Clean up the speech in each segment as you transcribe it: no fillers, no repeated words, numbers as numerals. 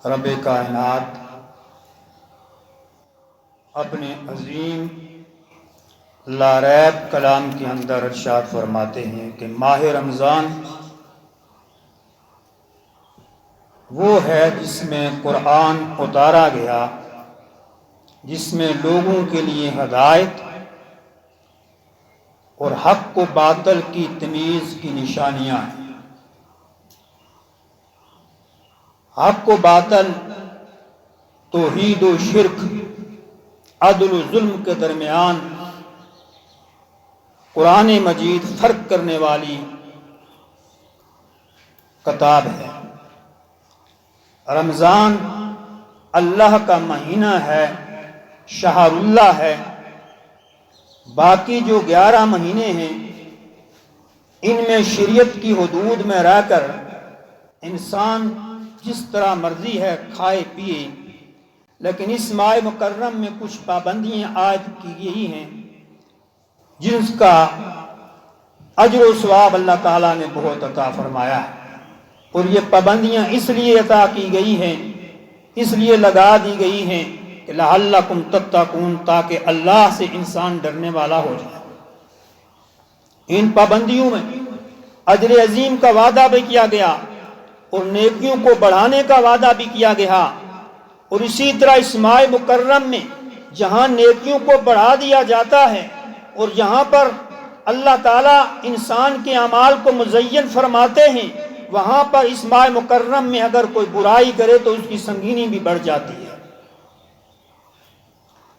رب کائنات اپنے عظیم لاریب کلام کے اندر ارشاد فرماتے ہیں کہ ماہ رمضان وہ ہے جس میں قرآن اتارا گیا، جس میں لوگوں کے لیے ہدایت اور حق و باطل کی تمیز کی نشانیاں ہیں۔ حق و باطل، توحید و شرک، عدل و ظلم کے درمیان قرآن مجید فرق کرنے والی کتاب ہے۔ رمضان اللہ کا مہینہ ہے، شہر اللہ ہے۔ باقی جو 11 مہینے ہیں ان میں شریعت کی حدود میں رہ کر انسان جس طرح مرضی ہے کھائے پیے، لیکن اس ماہ مکرم میں کچھ پابندیاں عائد کی گئی ہیں جن کا اجر و ثواب اللہ تعالیٰ نے بہت عطا فرمایا ہے، اور یہ پابندیاں اس لیے عطا کی گئی ہیں، اس لیے لگا دی گئی ہیں کہ لعلکم تتقون، تاکہ اللہ سے انسان ڈرنے والا ہو جائے۔ ان پابندیوں میں اجر عظیم کا وعدہ بھی کیا گیا اور نیکیوں کو بڑھانے کا وعدہ بھی کیا گیا، اور اسی طرح اس ماہ مکرم میں جہاں نیکیوں کو بڑھا دیا جاتا ہے اور جہاں پر اللہ تعالیٰ انسان کے اعمال کو مزین فرماتے ہیں، وہاں پر اس ماہ مکرم میں اگر کوئی برائی کرے تو اس کی سنگینی بھی بڑھ جاتی ہے۔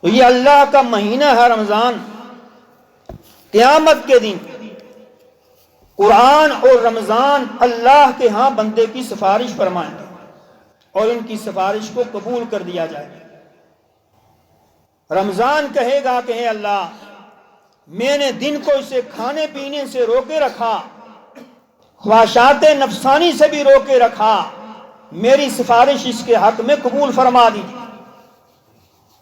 تو یہ اللہ کا مہینہ ہے رمضان۔ قیامت کے دن قرآن اور رمضان اللہ کے ہاں بندے کی سفارش فرمائیں گے اور ان کی سفارش کو قبول کر دیا جائے گا۔ رمضان کہے گا کہ اے اللہ، میں نے دن کو اسے کھانے پینے سے روکے رکھا، خواہشات نفسانی سے بھی روکے رکھا، میری سفارش اس کے حق میں قبول فرما دی۔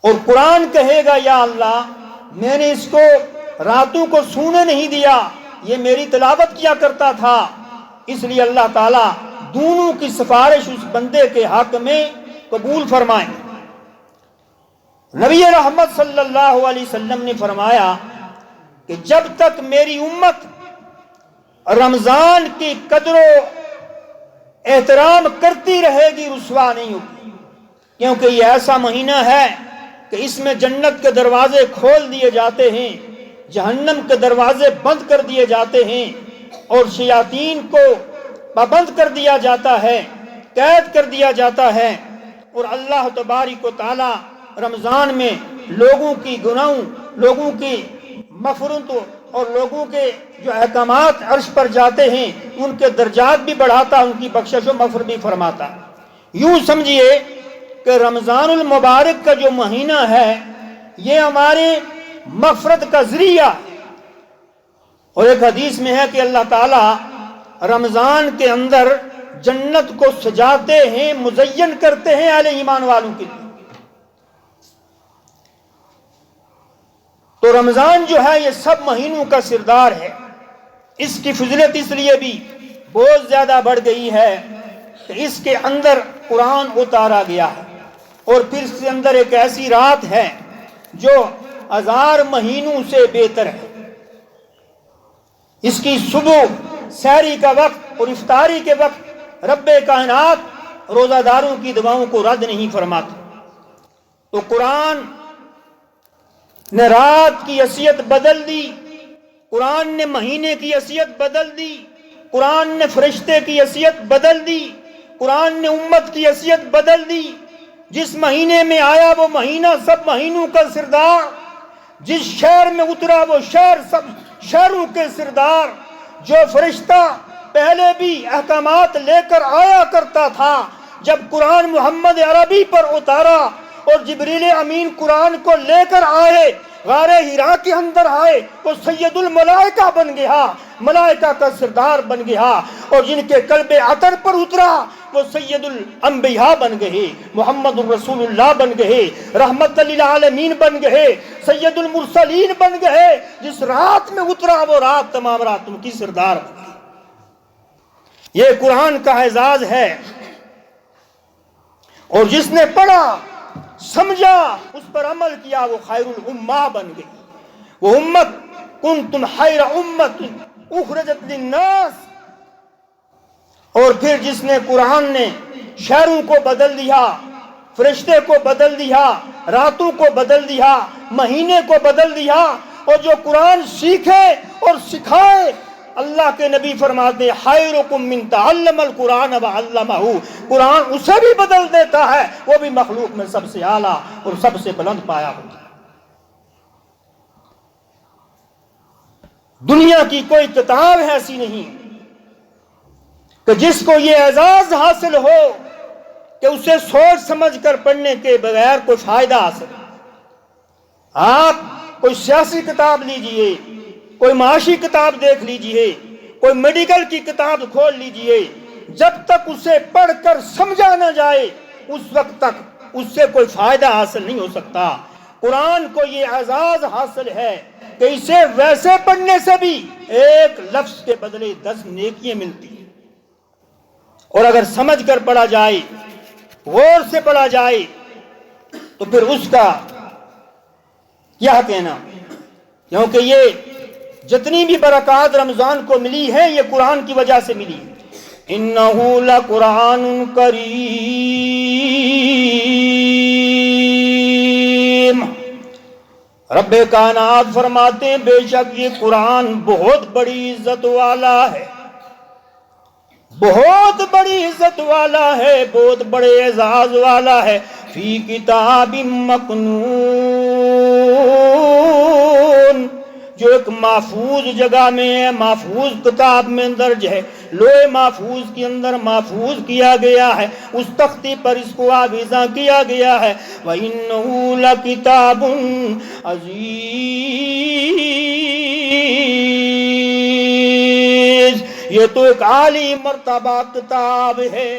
اور قرآن کہے گا یا اللہ، میں نے اس کو راتوں کو سونے نہیں دیا، یہ میری تلاوت کیا کرتا تھا، اس لیے اللہ تعالیٰ دونوں کی سفارش اس بندے کے حق میں قبول فرمائیں۔ نبی رحمت صلی اللہ علیہ وسلم نے فرمایا کہ جب تک میری امت رمضان کی قدر و احترام کرتی رہے گی رسوا نہیں ہوگی، کیونکہ یہ ایسا مہینہ ہے کہ اس میں جنت کے دروازے کھول دیے جاتے ہیں، جہنم کے دروازے بند کر دیے جاتے ہیں، اور شیاطین کو پابند کر دیا جاتا ہے، قید کر دیا جاتا ہے، اور اللہ تبارک و تعالی رمضان میں لوگوں کی گناہوں، لوگوں کی مغفرت اور لوگوں کے جو احکامات عرش پر جاتے ہیں ان کے درجات بھی بڑھاتا، ان کی بخشش و مغفرت بھی فرماتا۔ یوں سمجھیے کہ رمضان المبارک کا جو مہینہ ہے یہ ہمارے مغفرت کا ذریعہ، اور ایک حدیث میں ہے کہ اللہ تعالیٰ رمضان کے اندر جنت کو سجاتے ہیں، مزین کرتے ہیں اہل ایمان والوں کے لیے۔ تو رمضان جو ہے یہ سب مہینوں کا سردار ہے۔ اس کی فضیلت اس لیے بھی بہت زیادہ بڑھ گئی ہے کہ اس کے اندر قرآن اتارا گیا ہے، اور پھر اس کے اندر ایک ایسی رات ہے جو 1000 مہینوں سے بہتر ہے۔ اس کی صبح سحری کا وقت اور افطاری کے وقت رب کائنات روزہ داروں کی دعاؤں کو رد نہیں فرماتا۔ تو قرآن نے رات کی حیثیت بدل دی، قرآن نے مہینے کی حیثیت بدل دی، قرآن نے فرشتے کی حیثیت بدل دی، قرآن نے امت کی حیثیت بدل دی۔ جس مہینے میں آیا وہ مہینہ سب مہینوں کا سردار، جس شہر میں اترا وہ شہر سب شہروں کے سردار، جو فرشتہ پہلے بھی احکامات لے کر آیا کرتا تھا، جب قرآن محمد عربی پر اتارا اور جبریل امین قرآن کو لے کر آئے، غار ہرا کے اندر آئے، وہ سید الملائکہ بن گیا، ملائکہ کا سردار بن گیا، اور جن کے قلب عطر پر اترا وہ سید الانبیاء بن گئے، محمد الرسول اللہ بن گئے، رحمت للعالمین بن گئے، سید المرسلین بن گئے۔ جس رات میں اترا وہ رات تمام راتوں کی سردار بن گئی۔ یہ قرآن کا اعزاز ہے۔ اور جس نے پڑھا سمجھا اس پر عمل کیا وہ خیر الامہ بن گئی. وہ امت کنتم خیر امت اخرجت للناس. اور پھر جس نے قرآن نے شہروں کو بدل دیا, فرشتے کو بدل دیا, راتوں کو بدل دیا, مہینے کو بدل دیا, اور جو قرآن سیکھے اور سکھائے, اللہ کے نبی فرماتے ہیں خیرکم من تعلم القرآن وعلمہ, قرآن اسے بھی بدل دیتا ہے, وہ بھی مخلوق میں سب سے اعلیٰ اور سب سے بلند پایا ہوتا ہے. دنیا کی کوئی کتاب ایسی نہیں کہ جس کو یہ اعزاز حاصل ہو کہ اسے سوچ سمجھ کر پڑھنے کے بغیر کوئی فائدہ حاصل. آپ کوئی سیاسی کتاب لیجئے, کوئی معاشی کتاب دیکھ لیجئے, کوئی میڈیکل کی کتاب کھول لیجئے, جب تک اسے پڑھ کر سمجھا نہ جائے اس وقت تک اس سے کوئی فائدہ حاصل نہیں ہو سکتا. قرآن کو یہ اعزاز حاصل ہے کہ اسے ویسے پڑھنے سے بھی ایک لفظ کے بدلے 10 نیکیاں ملتی ہیں, اور اگر سمجھ کر پڑھا جائے, غور سے پڑھا جائے, تو پھر اس کا کیا کہنا, کیونکہ یہ جتنی بھی برکات رمضان کو ملی ہے یہ قرآن کی وجہ سے ملی. انہ لقرآن کریم, رب کائنات فرماتے ہیں بے شک یہ قرآن بہت بڑی عزت والا ہے, بہت بڑی عزت والا ہے, بہت بڑے اعزاز والا ہے. فی کتاب مکنون, جو ایک محفوظ جگہ میں ہے, محفوظ کتاب میں درج ہے, لوح محفوظ کے اندر محفوظ کیا گیا ہے, اس تختی پر اس کو آویزاں کیا گیا ہے. وَإِنَّهُ لَكِتَابٌ عَزِيزٌ, یہ تو ایک عالی مرتبہ کتاب ہے.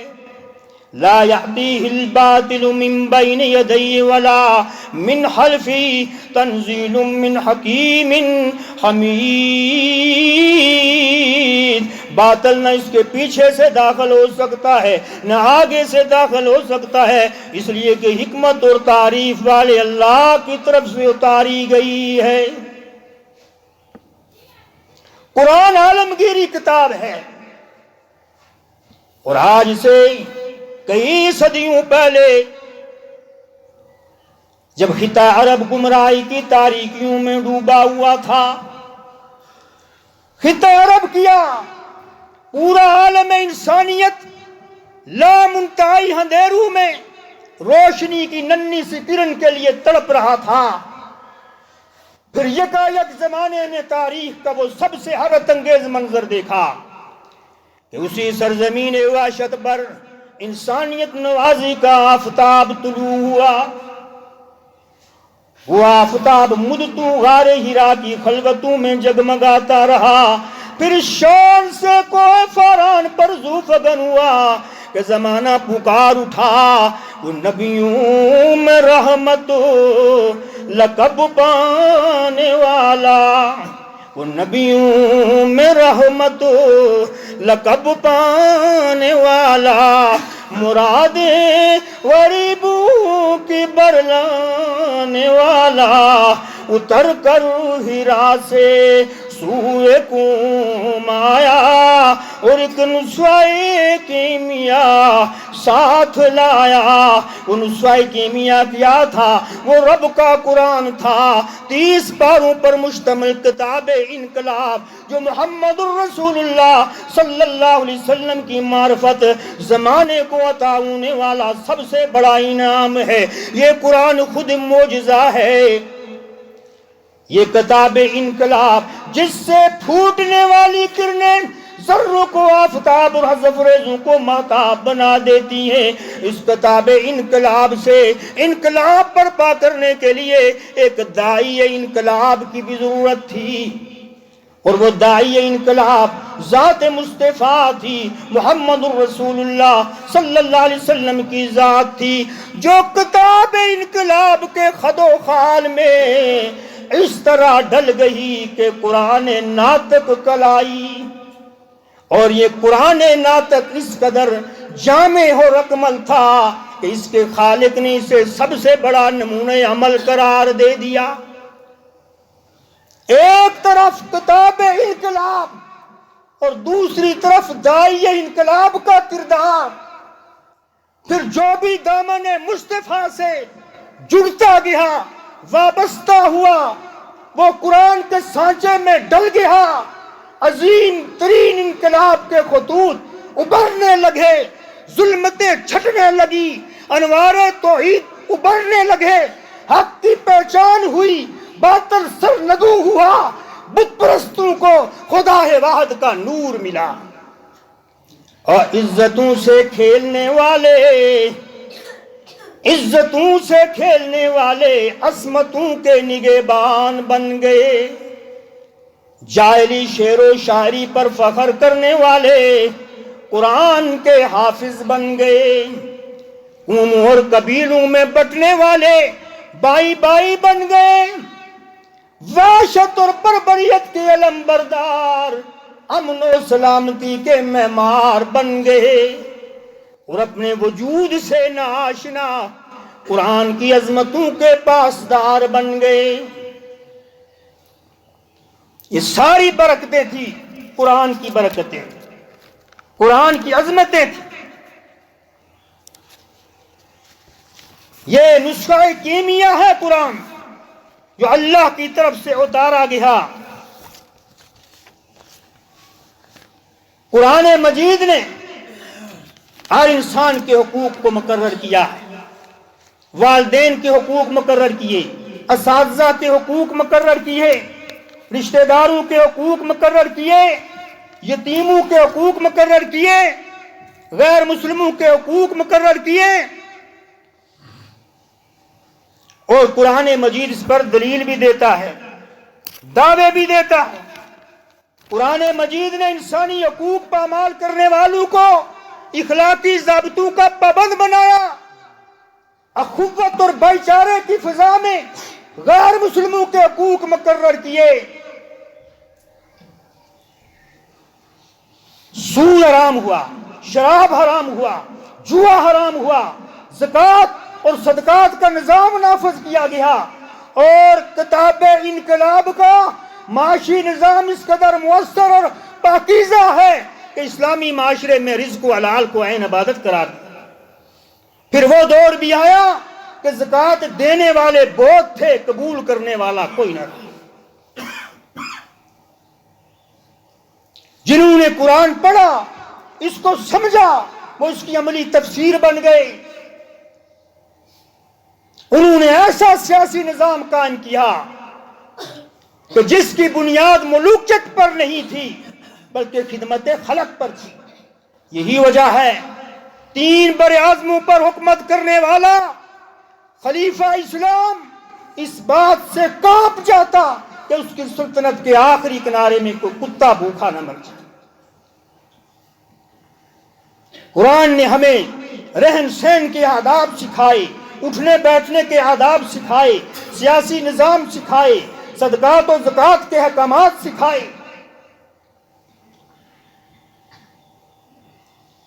لا يأتيه الباطل من بين يديه ولا من خلفه تنزيل من حكيم حميد. باطل نہ اس کے پیچھے سے داخل ہو سکتا ہے نہ آگے سے داخل ہو سکتا ہے, اس لیے کہ حکمت اور تعریف والے اللہ کی طرف سے اتاری گئی ہے. قرآن عالمگیری کتاب ہے, اور آج سے کئی صدیوں پہلے جب خطہ عرب گمراہی کی تاریکیوں میں ڈوبا ہوا تھا, خطہ عرب کیا پورا عالم انسانیت لامنتہی اندھیروں میں روشنی کی ننھی سی کرن کے لیے تڑپ رہا تھا. پھر یکایک زمانے میں تاریخ کا وہ سب سے حیرت انگیز منظر دیکھا کہ اسی سرزمین وحشت پر انسانیت نوازی کا آفتاب طلوع ہوا. وہ آفتاب مدتوں غار ہرا کی خلوتوں میں جگمگاتا رہا, پھر شان سے کوہ فاران پر ذوفگن ہوا کہ زمانہ پکار اٹھا. وہ نبیوں میں رحمت لقب پانے والا, وہ نبیوں میں رحمت لقب پانے والا, مرادیں غریبوں کی برلانے والا, اتر کر ہرا سے سوئے قوم آیا اور ایک نسخہ کیمیا ساتھ لایا. وہ نسخہ کیمیا کیا تھا؟ وہ رب کا قرآن تھا, 30 پاروں پر مشتمل کتاب انقلاب جو محمد الرسول اللہ صلی اللہ علیہ وسلم کی معرفت زمانے کو عطا ہونے والا سب سے بڑا انعام ہے. یہ قرآن خود معجزہ ہے. یہ کتاب انقلاب جس سے پھوٹنے والی کرنیں ذروں کو آفتاب اور حذف ریزوں کو ماتاب بنا دیتی ہیں, اس کتاب انقلاب سے انقلاب برپا کرنے کے لیے ایک داعی انقلاب کی بھی ضرورت تھی, اور وہ داعی انقلاب ذات مصطفیٰ تھی, محمد الرسول اللہ صلی اللہ علیہ وسلم کی ذات تھی, جو کتاب انقلاب کے خد و خال میں اس طرح ڈل گئی کہ قرآن ناطق کلائی اور یہ قرآن ناطق اس قدر جامع و رقمل تھا کہ اس کے خالق نے اسے سب سے بڑا نمونہ عمل قرار دے دیا۔ ایک طرف کتاب انقلاب اور دوسری طرف داعی انقلاب کا کردار، پھر جو بھی دامن مصطفیٰ سے جڑتا گیا، وابستہ ہوا، وہ قرآن کے سانچے میں ڈل گیا، عظیم ترین انقلاب کے خطوط ابھرنے لگے، ظلمتیں چھٹنے لگی، انوار توحید ابھرنے لگے، حق کی پہچان ہوئی، باطل سرنگو ہوا، بت پرستوں کو خدا واحد کا نور ملا۔ اور عزتوں سے کھیلنے والے عصمتوں کے نگہبان بن گئے، جاہلی شعر و شاعری پر فخر کرنے والے قرآن کے حافظ بن گئے، قوموں اور قبیلوں میں بٹنے والے بائی بائی بن گئے، وحشت اور بربریت کے علم بردار امن و سلامتی کے معمار بن گئے، اور اپنے وجود سے ناآشنا قرآن کی عظمتوں کے پاسدار بن گئے۔ یہ ساری برکتیں تھی قرآن کی برکتیں، قرآن کی عظمتیں تھیں۔ یہ نسخہ کیمیا ہے قرآن، جو اللہ کی طرف سے اتارا گیا۔ قرآن مجید نے ہر انسان کے حقوق کو مقرر کیا ہے، والدین کے حقوق مقرر کیے، اساتذہ کے حقوق مقرر کیے، رشتہ داروں کے حقوق مقرر کیے، یتیموں کے حقوق مقرر کیے، غیر مسلموں کے حقوق مقرر کیے، اور قرآن مجید اس پر دلیل بھی دیتا ہے، دعوے بھی دیتا ہے۔ قرآن مجید نے انسانی حقوق پامال کرنے والوں کو اخلاقی ضابطوں کا پابند بنایا، اخوت اور بھائی چارے کی فضا میں غیر مسلموں کے حقوق مقرر کیے۔ سود حرام ہوا، شراب حرام ہوا، جوا حرام ہوا، زکوٰۃ اور صدقات کا نظام نافذ کیا گیا، اور کتاب انقلاب کا معاشی نظام اس قدر مؤثر اور پاکیزہ ہے کہ اسلامی معاشرے میں رزق و حلال کو عین عبادت قرار دیا۔ پھر وہ دور بھی آیا کہ زکوٰۃ دینے والے بہت تھے، قبول کرنے والا کوئی نہ تھا۔ جنہوں نے قرآن پڑھا، اس کو سمجھا، وہ اس کی عملی تفسیر بن گئے۔ انہوں نے ایسا سیاسی نظام قائم کیا کہ جس کی بنیاد ملوکیت پر نہیں تھی بلکہ خدمت خلق پر تھی۔ یہی وجہ ہے 3 براعظموں پر حکومت کرنے والا خلیفہ اسلام اس بات سے کانپ جاتا کہ اس کی سلطنت کے آخری کنارے میں کوئی کتا بھوکا نہ مر جائے۔ قرآن نے ہمیں رہن سہن کے آداب سکھائے، اٹھنے بیٹھنے کے آداب سکھائے، سیاسی نظام سکھائے، صدقات و زکوٰۃ کے احکامات سکھائے۔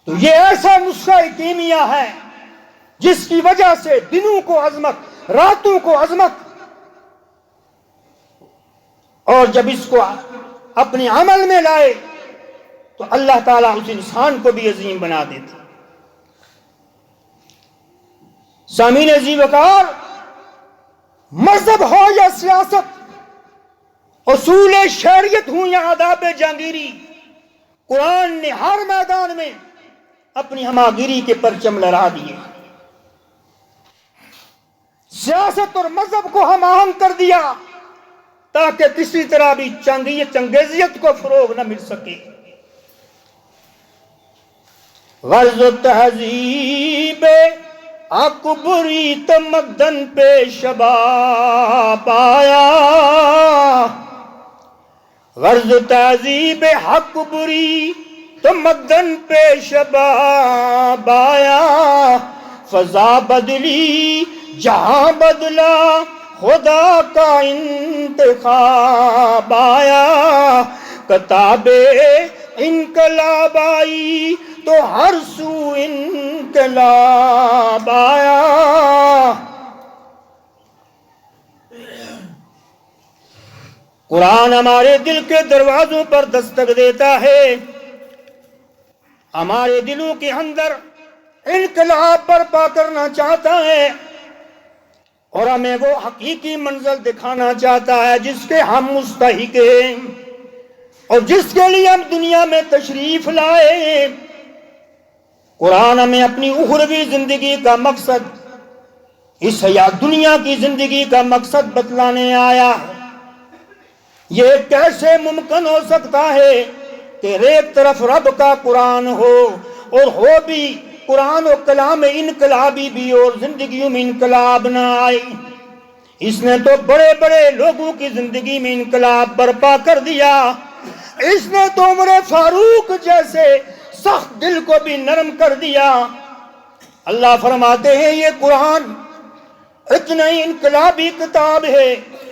تو یہ ایسا نسخہ کیمیا ہے جس کی وجہ سے دنوں کو عظمت، راتوں کو عظمت، اور جب اس کو اپنے عمل میں لائے تو اللہ تعالیٰ اس انسان کو بھی عظیم بنا دیتا۔ سامعین عزیز وقار، مذہب ہو یا سیاست، اصول شریعت ہوں یا آداب جہانگیری، قرآن نے ہر میدان میں اپنی ہماگیری کے پرچم لہرا دیے۔ سیاست اور مذہب کو ہم آہنگ کر دیا تاکہ کسی طرح بھی چنگیزیت کو فروغ نہ مل سکے۔ غرض و تہذیب اکبری تمدن پہ شباب آیا، غرض و تہذیب اکبری تمدن پہ شباب آیا، فضا بدلی جہاں بدلا خدا کا انتخاب آیا، کتاب انقلاب آئی تو ہر سو انقلاب آیا. قرآن ہمارے دل کے دروازوں پر دستک دیتا ہے، ہمارے دلوں کے اندر انقلاب برپا کرنا چاہتا ہے اور ہمیں وہ حقیقی منزل دکھانا چاہتا ہے جس کے ہم مستحق ہیں اور جس کے لیے ہم دنیا میں تشریف لائے. قرآن ہمیں اپنی اخروی زندگی کا مقصد، اس حیات دنیا کی زندگی کا مقصد بتلانے آیا ہے. یہ کیسے ممکن ہو سکتا ہے کہ ایک طرف رب کا قرآن ہو اور ہو بھی قرآن و کلام انقلابی بھی اور زندگیوں میں انقلاب نہ آئے؟ اس نے تو بڑے بڑے لوگوں کی زندگی میں انقلاب برپا کر دیا. اس نے تو عمر فاروق جیسے سخت دل کو بھی نرم کر دیا. اللہ فرماتے ہیں یہ قرآن اتنا ہی انقلابی کتاب ہے،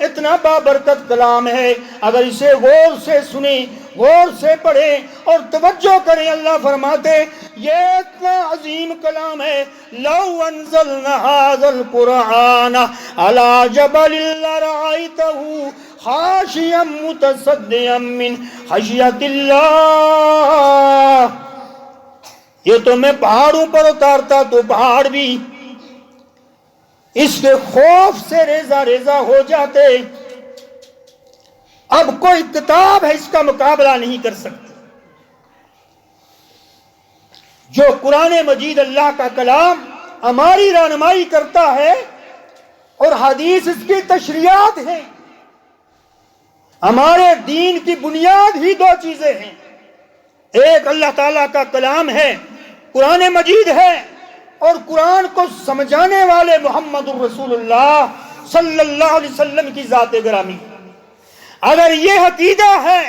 اتنا بابرکت کلام ہے، اگر اسے غور سے سنیں، غور سے پڑھیں اور توجہ کریں. اللہ فرماتے یہ اتنا عظیم کلام ہے، لو انزلنا هذا القرآن على جبل لرأيته خاشعا متصدعا من خشیۃ اللہ. یہ تو میں پہاڑوں پر اتارتا تو پہاڑ بھی اس کے خوف سے ریزہ ریزہ ہو جاتے. اب کوئی کتاب ہے اس کا مقابلہ نہیں کر سکتی. جو قرآن مجید اللہ کا کلام ہماری رہنمائی کرتا ہے اور حدیث اس کی تشریحات ہیں. ہمارے دین کی بنیاد ہی دو چیزیں ہیں، ایک اللہ تعالیٰ کا کلام ہے، قرآن مجید ہے، اور قرآن کو سمجھانے والے محمد الرسول اللہ صلی اللہ علیہ وسلم کی ذات گرامی. اگر یہ عقیدہ ہے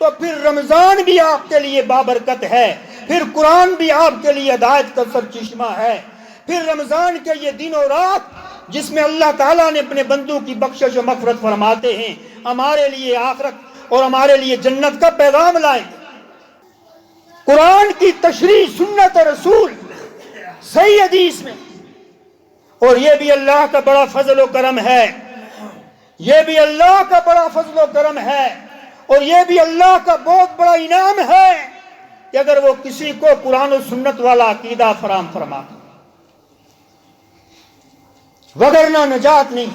تو پھر رمضان بھی آپ کے لیے بابرکت ہے، پھر قرآن بھی آپ کے لیے ہدایت کا سرچشمہ ہے، پھر رمضان کے یہ دن و رات جس میں اللہ تعالیٰ نے اپنے بندوں کی بخشش و مغفرت فرماتے ہیں، ہمارے لیے آخرت اور ہمارے لیے جنت کا پیغام لائیں. قرآن کی تشریح سنت رسول صحیح حدیث میں، اور یہ بھی اللہ کا بڑا فضل و کرم ہے، یہ بھی اللہ کا بڑا فضل و کرم ہے، اور یہ بھی اللہ کا بہت بڑا انعام ہے کہ اگر وہ کسی کو قرآن و سنت والا عقیدہ فراہم فرما، وگرنہ نجات نہیں.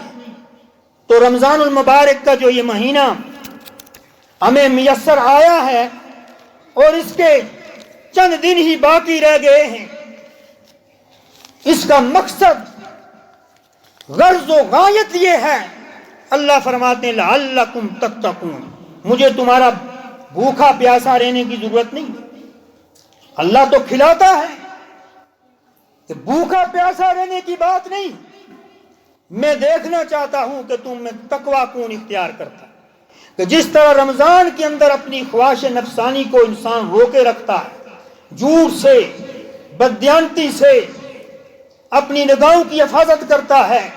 تو رمضان المبارک کا جو یہ مہینہ ہمیں میسر آیا ہے اور اس کے چند دن ہی باقی رہ گئے ہیں، اس کا مقصد غرض و غایت یہ ہے، اللہ فرماتے ہیں لعلکم تتقون، مجھے تمہارا بھوکا پیاسا رہنے کی ضرورت نہیں. اللہ تو کھلاتا ہے کہ بھوکا پیاسا رہنے کی بات نہیں. میں دیکھنا چاہتا ہوں کہ تم میں تقوی کون اختیار کرتا، کہ جس طرح رمضان کے اندر اپنی خواہش نفسانی کو انسان روکے رکھتا ہے، جھوٹ سے، بددیانتی سے اپنی نگاہوں کی حفاظت کرتا ہے،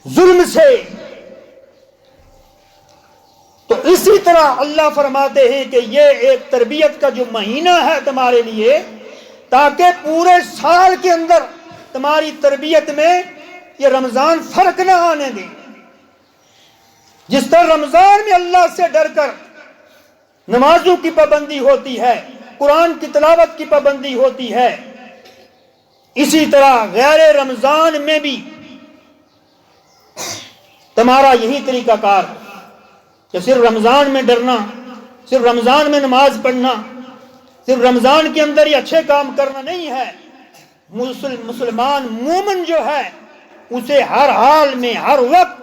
ظلم سے، تو اسی طرح اللہ فرماتے ہیں کہ یہ ایک تربیت کا جو مہینہ ہے تمہارے لیے، تاکہ پورے سال کے اندر تمہاری تربیت میں یہ رمضان فرق نہ آنے دے. جس طرح رمضان میں اللہ سے ڈر کر نمازوں کی پابندی ہوتی ہے، قرآن کی تلاوت کی پابندی ہوتی ہے، اسی طرح غیر رمضان میں بھی تمہارا یہی طریقہ کار کہ صرف رمضان میں ڈرنا، صرف رمضان میں نماز پڑھنا، صرف رمضان کے اندر ہی اچھے کام کرنا نہیں ہے. مسلمان مومن جو ہے اسے ہر حال میں، ہر وقت،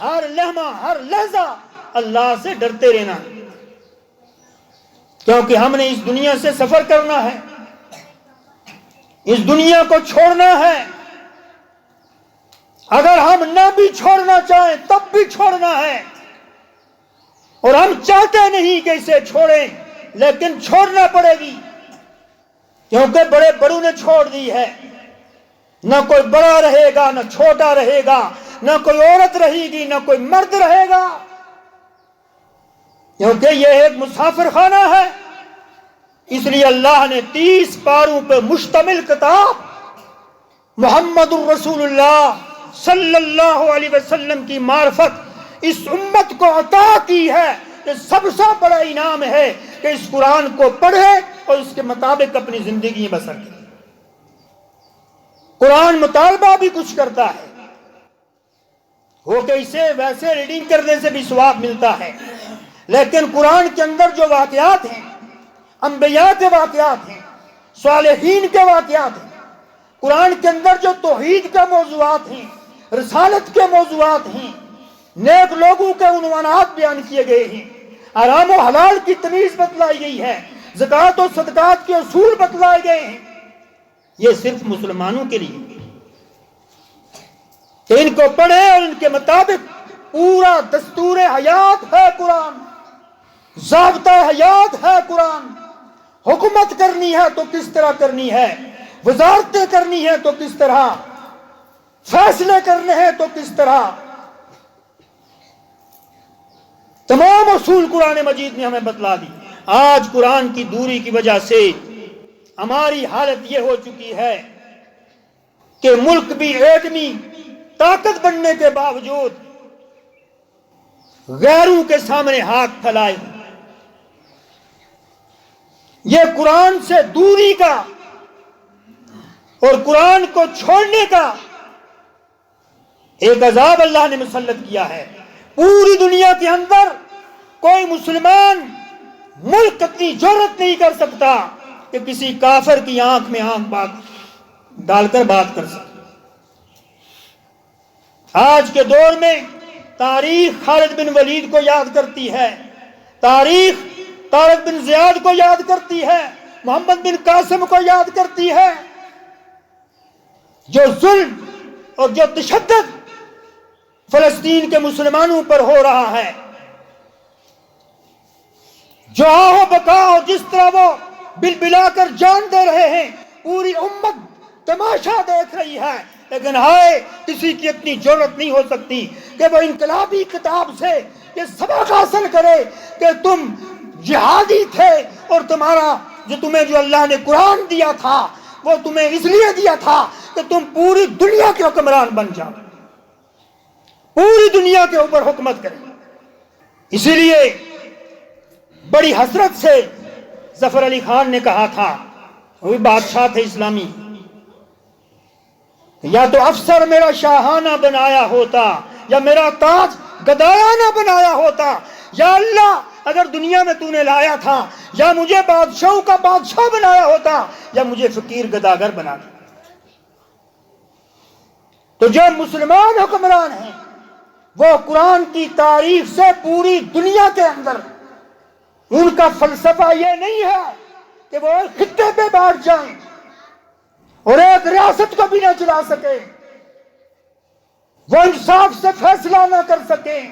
ہر لمحہ، ہر لحظہ اللہ سے ڈرتے رہنا، کیونکہ ہم نے اس دنیا سے سفر کرنا ہے، اس دنیا کو چھوڑنا ہے. اگر ہم نہ بھی چھوڑنا چاہیں تب بھی چھوڑنا ہے، اور ہم چاہتے نہیں کہ اسے چھوڑیں، لیکن چھوڑنا پڑے گی، کیونکہ بڑے بڑوں نے چھوڑ دی ہے. نہ کوئی بڑا رہے گا، نہ چھوٹا رہے گا، نہ کوئی عورت رہے گی، نہ کوئی مرد رہے گا. کیونکہ یہ ایک مسافر خانہ ہے، اس لیے اللہ نے 30 پاروں پر مشتمل کتاب محمد الرسول اللہ صلی اللہ علیہ وسلم کی معرفت اس امت کو عطا کی ہے۔ یہ سب سے بڑا انعام ہے کہ اس قرآن کو پڑھے اور اس کے مطابق اپنی زندگی بسر کرے۔ قرآن مطالبہ بھی کچھ کرتا ہے، ہو کہ اسے ویسے ریڈنگ کرنے سے بھی ثواب ملتا ہے، لیکن قرآن کے اندر جو واقعات ہیں، انبیاء کے واقعات ہیں، صالحین کے واقعات ہیں، قرآن کے اندر جو توحید کے موضوعات ہیں، رسالت کے موضوعات ہیں، نیک لوگوں کے عنوانات بیان کیے گئے ہیں، حرام و حلال کی تمیز بتلائی گئی ہے، زکوٰۃ و صدقات کے اصول بتلائے گئے ہیں، یہ صرف مسلمانوں کے لیے کہ ان کو پڑھے اور ان کے مطابق پورا دستور حیات ہے قرآن، ضابطہ حیات ہے قرآن۔ حکومت کرنی ہے تو کس طرح کرنی ہے، وزارتیں کرنی ہے تو کس طرح، فیصلے کرنے ہیں تو کس طرح، تمام اصول قرآن مجید نے ہمیں بتلا دی۔ آج قرآن کی دوری کی وجہ سے ہماری حالت یہ ہو چکی ہے کہ ملک بھی ایٹمی طاقت بننے کے باوجود غیروں کے سامنے ہاتھ پھیلائے، یہ قرآن سے دوری کا اور قرآن کو چھوڑنے کا ایک عذاب اللہ نے مسلط کیا ہے۔ پوری دنیا کے اندر کوئی مسلمان ملک اتنی جرأت نہیں کر سکتا کہ کسی کافر کی آنکھ میں آنکھ ڈال کر بات کر سکے۔ آج کے دور میں تاریخ خالد بن ولید کو یاد کرتی ہے، تاریخ طارق بن زیاد کو یاد کرتی ہے، محمد بن قاسم کو یاد کرتی ہے، جو ظلم اور جو تشدد فلسطین کے مسلمانوں پر ہو رہا ہے، جو آہ و بکا اور جس طرح وہ بل بلا کر جان دے رہے ہیں، پوری امت تماشا دیکھ رہی ہے، لیکن ہائے کسی کی اتنی جرأت نہیں ہو سکتی کہ وہ انقلابی کتاب سے یہ سبق حاصل کرے کہ تم جہادی تھے اور تمہیں جو اللہ نے قرآن دیا تھا وہ تمہیں اس لیے دیا تھا کہ تم پوری دنیا کے حکمران بن جاؤ، پوری دنیا کے اوپر حکومت کریں۔ اسی لیے بڑی حسرت سے ظفر علی خان نے کہا تھا، وہ بھی بادشاہ تھے اسلامی، یا تو افسر میرا شاہانہ بنایا ہوتا یا میرا تاج گدایانہ بنایا ہوتا، یا اللہ اگر دنیا میں تو نے لایا تھا یا مجھے بادشاہوں کا بادشاہ بنایا ہوتا یا مجھے فقیر گداگر بنا دیا۔ تو جو مسلمان حکمران ہیں وہ قرآن کی تاریخ سے پوری دنیا کے اندر ان کا فلسفہ یہ نہیں ہے کہ وہ ایک خطے پہ بیٹھ جائیں اور ایک ریاست کو بھی نہ چلا سکے، وہ انصاف سے فیصلہ نہ کر سکیں،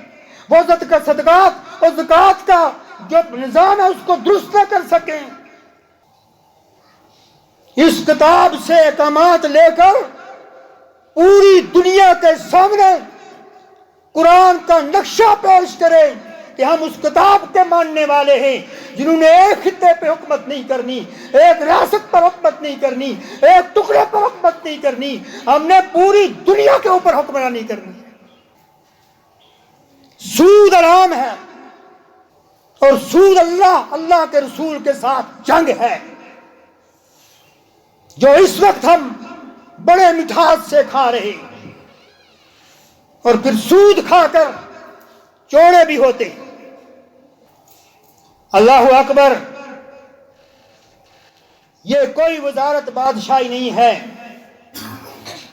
وہ صدقات اور زکوٰۃ کا جو نظام ہے اس کو درست نہ کر سکیں۔ اس کتاب سے احکامات لے کر پوری دنیا کے سامنے قرآن کا نقشہ پیش کریں کہ ہم اس کتاب کے ماننے والے ہیں، جنہوں نے ایک خطے پہ حکومت نہیں کرنی، ایک ریاست پر حکومت نہیں کرنی، ایک ٹکڑے پر حکومت نہیں کرنی، ہم نے پوری دنیا کے اوپر حکمرانی کرنی۔ سود حرام ہے اور سود اللہ کے رسول کے ساتھ جنگ ہے، جو اس وقت ہم بڑے مٹھاس سے کھا رہے ہیں اور پھر سود کھا کر چوڑے بھی ہوتے ہیں۔ اللہ اکبر، یہ کوئی وزارت بادشاہی نہیں ہے۔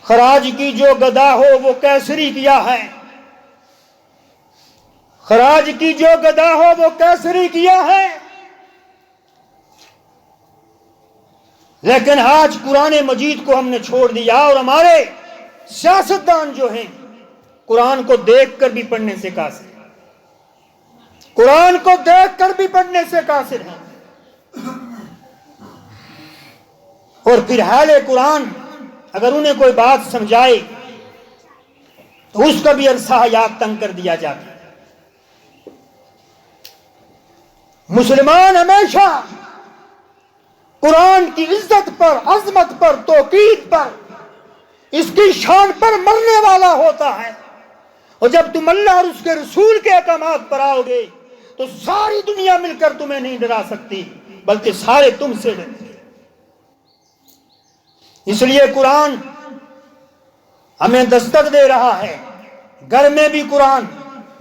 خراج کی جو گدا ہو وہ کیسری کیا ہے، خراج کی جو گدا ہو وہ کیسری کیا ہے، لیکن آج قرآن مجید کو ہم نے چھوڑ دیا اور ہمارے سیاستدان جو ہیں قرآن کو دیکھ کر بھی پڑھنے سے قاصر ہیں، قرآن کو دیکھ کر بھی پڑھنے سے قاصر ہیں، اور پھر اہل قرآن اگر انہیں کوئی بات سمجھائے تو اس کا بھی عرصہ حیات تنگ کر دیا جاتا ہے۔ مسلمان ہمیشہ قرآن کی عزت پر، عظمت پر، توقید پر، اس کی شان پر مرنے والا ہوتا ہے۔ اور جب تم اللہ اور اس کے رسول کے احکامات پر آؤ گے تو ساری دنیا مل کر تمہیں نہیں ڈرا سکتی، بلکہ سارے تم سے ڈریں گے۔ اس لیے قرآن ہمیں دستک دے رہا ہے، گھر میں بھی قرآن،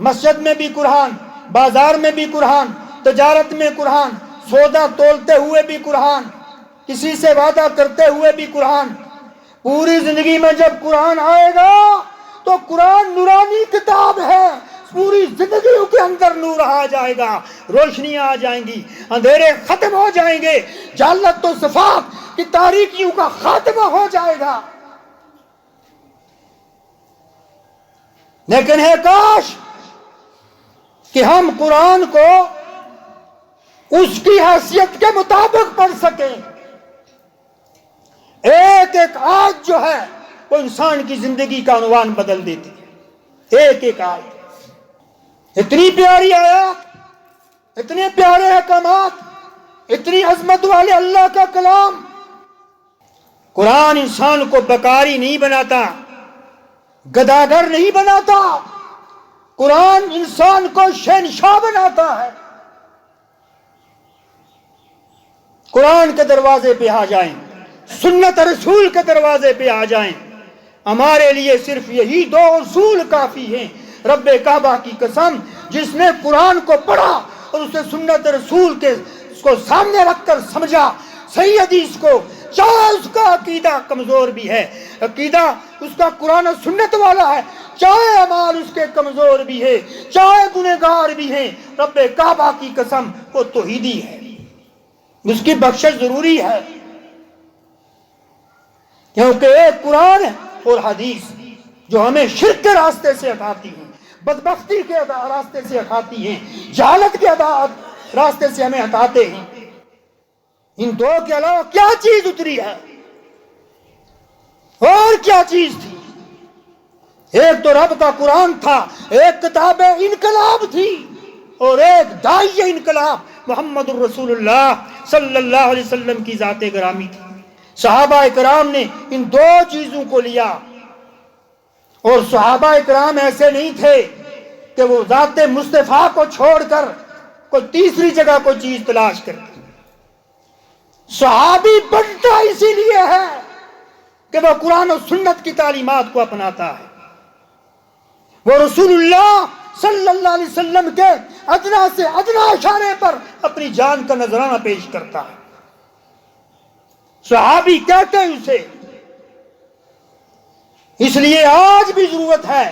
مسجد میں بھی قرآن، بازار میں بھی قرآن، تجارت میں قرآن، سودا تولتے ہوئے بھی قرآن، کسی سے وعدہ کرتے ہوئے بھی قرآن۔ پوری زندگی میں جب قرآن آئے گا تو قرآن نورانی کتاب ہے، پوری زندگی کے اندر نور آ جائے گا، روشنیاں آ جائیں گی، اندھیرے ختم ہو جائیں گے، جہالت و صفات کی تاریکیوں کا خاتمہ ہو جائے گا۔ لیکن ہے کاش کہ ہم قرآن کو اس کی حیثیت کے مطابق پڑھ سکیں۔ ایک ایک آیت جو ہے وہ انسان کی زندگی کا عنوان بدل دیتی ہے، ایک ایک آیت۔ اتنی پیاری آیات، اتنے پیارے احکامات، اتنی عظمت والے اللہ کا کلام۔ قرآن انسان کو بکاری نہیں بناتا، گداگر نہیں بناتا، قرآن انسان کو شہنشاہ بناتا ہے۔ قرآن کے دروازے پہ آ جائیں، سنت رسول کے دروازے پہ آ جائیں، ہمارے لیے صرف یہی دو اصول کافی ہیں۔ رب کعبہ کی قسم، جس نے قرآن کو پڑھا اور اسے سنت رسول کے اس کو سامنے رکھ کر سمجھا، صحیح حدیث کو، چاہے اس کا عقیدہ کمزور بھی ہے، عقیدہ اس کا قرآن و سنت والا ہے، چاہے اعمال اس کے کمزور بھی ہے، چاہے گنہگار بھی ہیں، رب کعبہ کی قسم وہ توحیدی ہے، اس کی بخشش ضروری ہے۔ کیونکہ ایک قرآن اور حدیث جو ہمیں شرک کے راستے سے ہٹاتی ہیں، بدبختی کے راستے سے ہٹاتی ہیں، جہالت کے راستے سے ہمیں ہٹاتے ہیں، ان دو کے علاوہ کیا چیز اتری ہے؟ اور کیا چیز تھی؟ ایک تو رب کا قرآن تھا، ایک کتاب انقلاب تھی، اور ایک داعی انقلاب محمد الرسول اللہ صلی اللہ علیہ وسلم کی ذات گرامی تھی۔ صحابہ کرام نے ان دو چیزوں کو لیا، اور صحابہ کرام ایسے نہیں تھے کہ وہ ذات مصطفیٰ کو چھوڑ کر کوئی تیسری جگہ کوئی چیز تلاش کرتے۔ صحابی بنتا اسی لیے ہے کہ وہ قرآن و سنت کی تعلیمات کو اپناتا ہے، وہ رسول اللہ صلی اللہ علیہ وسلم کے ادنا سے ادنا اشارے پر اپنی جان کا نذرانہ پیش کرتا ہے۔ صحابی کہتے ہیں اسے۔ اس لیے آج بھی ضرورت ہے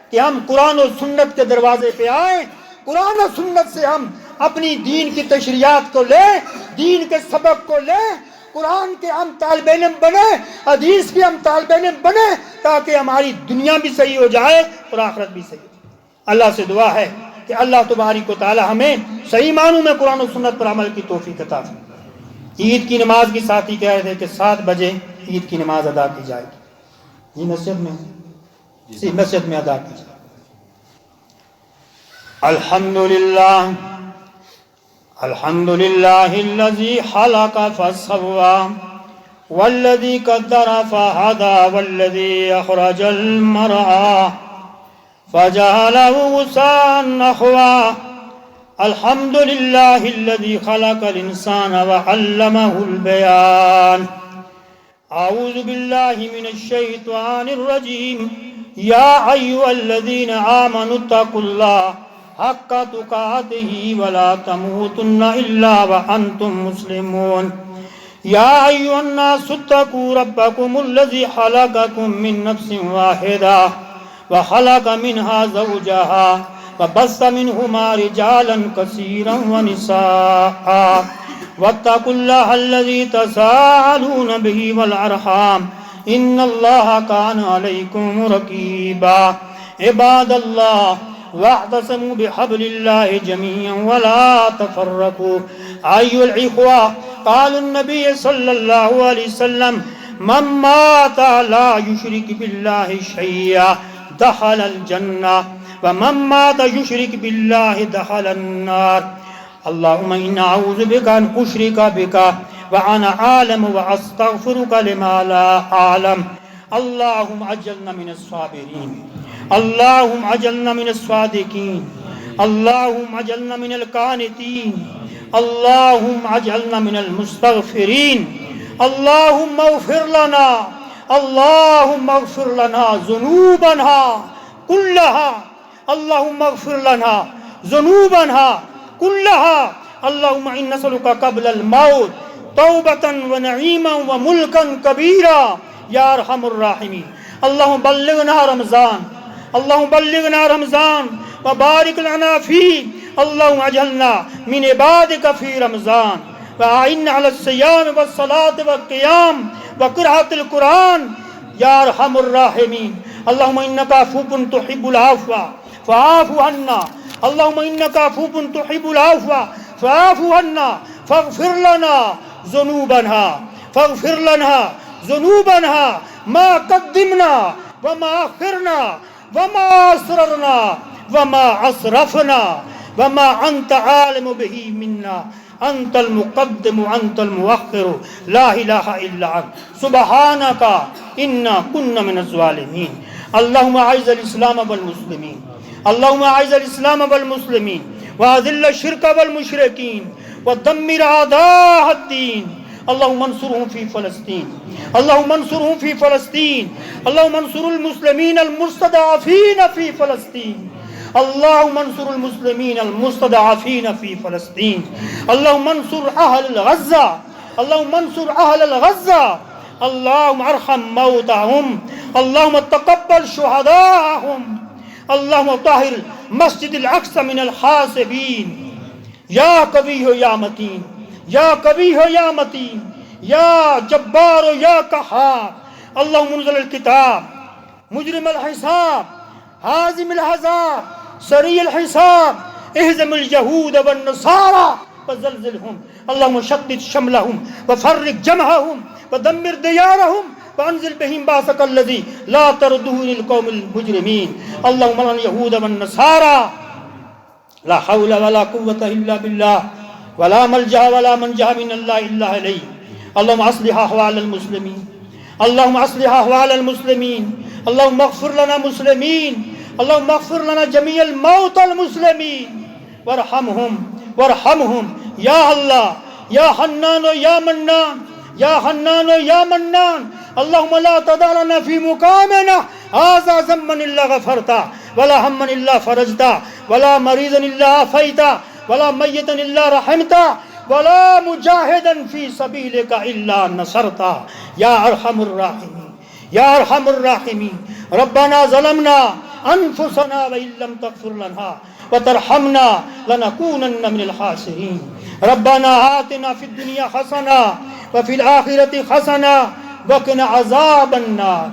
کہ ہم قرآن و سنت کے دروازے پہ آئیں، قرآن و سنت سے ہم اپنی دین کی تشریعات کو لیں، دین کے سبق کو لیں، قرآن کے ہم طالب علم بنیں، حدیث کے ہم طالب علم بنیں، تاکہ ہماری دنیا بھی صحیح ہو جائے اور آخرت بھی صحیح ہو جائے۔ اللہ سے دعا ہے کہ اللہ تبارک و تعالی ہمیں صحیح معنوں میں قرآن و سنت پر عمل کی توفیق عطا فرمائے۔ عید کی نماز کی ساتھی کہہ رہے تھے کہ 7 بجے عید کی نماز ادا کی جائے گی، یہ مسجد میں ادا کی جائے۔ الحمدللہ الذی خلق فسوى والذی قدر فہدى والذی اخرج المرعى فجعله غثاء نحوا الحمدللہ الذی خلق الانسان وعلمه البیان۔ اعوذ باللہ من الشیطان الرجیم۔ یا ایھا الذین آمنوا اتقوا اللہ حق تقاته ولا تموتن الا وانتم مسلمون۔ یا ایھا الناس اتقوا ربکم الذی خلقکم من نفس واحدہ وخلق منها زوجها وبث منهما رجالا كثيرا ونساء واتقوا الله الذي تساءلون به والارحام ان الله كان عليكم رقيبا۔ عباد الله واعتصموا بحبل الله جميعا ولا تفرقوا۔ أيها الإخوة، قال النبي صلى الله عليه وسلم من مات لا يشرك بالله شيئا دخل الجنة ومن مات يشرك بالله دخل النار۔ اللهم إنا أعوذ بك أن أشرك بك وأنا أعلم وأستغفرك لما لا أعلم. اللهم أجلنا من الصابرين، اللهم أجلنا من الصادقين، اللهم أجلنا من القانتين، اللهم أجلنا من المستغفرين. اللهم اغفر لنا، اللهم اغفر لنا ذنوبنا كلها، اللهم اغفر لنا ذنوبنا كلها. اللهم إنا نسألك قبل الموت توبة ونعيما وملكا كبيرا يا أرحم الراحمين. اللهم بلغنا رمضان، اللهم بلغنا رمضان وبارك لنا فيه. اللهم اجعلنا من عبادك في رمضان وأعنا على الصيام والصلاة والقيام وقراءة القرآن يا أرحم الراحمين. اللهم إنك عفو تحب العفو فاعف عنا، اللهم إنك عفو تحب العفو فاعف عنا. فاغفر لنا ذنوبنا، فاغفر لنا ذنوبنا ما قدمنا وما أخرنا وما أسررنا وما أسرفنا وما أنت عالم به منا. أنت المقدم وأنت المؤخر لا إله إلا أنت سبحانك إنا كنا من الظالمين. اللهم أعز الإسلام والمسلمين، اللهم أعز الإسلام والمسلمين وأذل الشرك والمشركين ودمر أعداء الدين. اللهم انصرهم في فلسطين، اللهم انصرهم في فلسطين، اللهم انصر المسلمين المستضعفين في فلسطين، اللهم انصر المسلمين المستضعفين في فلسطين. اللهم انصر أهل غزة، اللهم انصر أهل غزة، اللهم ارحم موتاهم، اللهم تقبل شهداءهم، اللهم طهر مسجد الأقصى من الحاسبين. یا قوی ہو یا متین، یا قوی ہو یا متین، یا جبار ہو یا قہار. اللهم منزل الكتاب مجرم الحساب حازم العذاب سریع الحساب اهزم اليهود والنصارى وزلزلهم. اللهم شتت شملهم وفرق جمعهم ودمر ديارهم وانزل بهم باسك الذي لا ترده للقوم المجرمين. اللهم لعن اليهود والنصارى. لا حول ولا قوة إلا بالله ولا ملجأ ولا منجأ من الله إلا إليه. اللهم أصلح أحوال المسلمين، اللهم أصلح أحوال المسلمين، اللهم اغفر لنا مسلمين، اللهم اغفر لنا جميع الموتى المسلمين وارحمهم وارحمهم يا الله يا حنان يا منان يا حنان يا منان. اللهم لا تدع لنا في مقامنا هذا ذنبا إلا غفرته ولا هما إلا فرجته ولا مريضا إلا عافيته ولا ميتا إلا رحمته ولا مجاهدا في سبيلك إلا نصرته يا أرحم الراحمين يا أرحم الراحمين. ربنا ظلمنا أنفسنا وإن لم تغفر لنا وترحمنا لنكونن من الخاسرين. ربنا آتنا في الدنيا حسنة وفي الآخرة حسنة وقنا عذاب النار.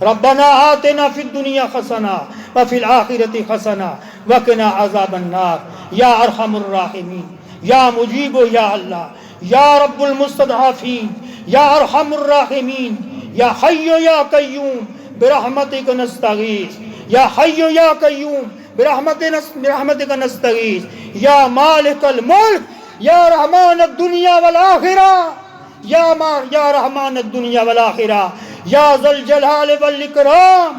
ربنا آتنا في الدنيا حسنة وفي الآخرة حسنة وقنا عذاب النار يا أرحم الراحمين يا مجيب يا الله يا رب المستضعفين يا أرحم الراحمين يا حي يا قيوم برحمتك نستغيث يا حي يا قيوم برحمتك نستغيث يا مالك الملك يا رحمن الدنيا والآخرة يا رحمن الدنيا والآخرة يا ذا الجلال والإكرام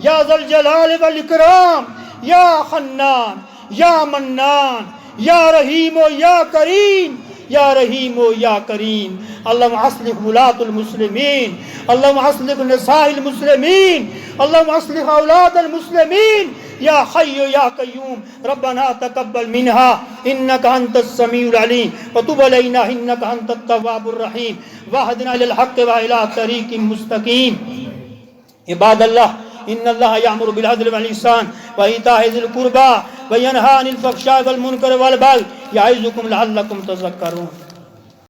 يا ذا الجلال والإكرام يا حنان يا منان يا رحيم يا كريم يا رحيم يا كريم. اللهم أصلح ولاة المسلمين، اللهم أصلح نساء المسلمين، اللهم أصلح أولاد المسلمين يا حي يا قيوم. ربنا تقبل منها إنك أنت السميع العليم وتب علينا إنك أنت التواب الرحيم واهدنا إلى الحق وإلى طريق مستقيم. عباد الله إن الله يأمر بالعدل والإحسان وإيتاء ذي القربى وينهى عن الفحشاء والمنكر والبغي يعظكم لعلكم تذكرون.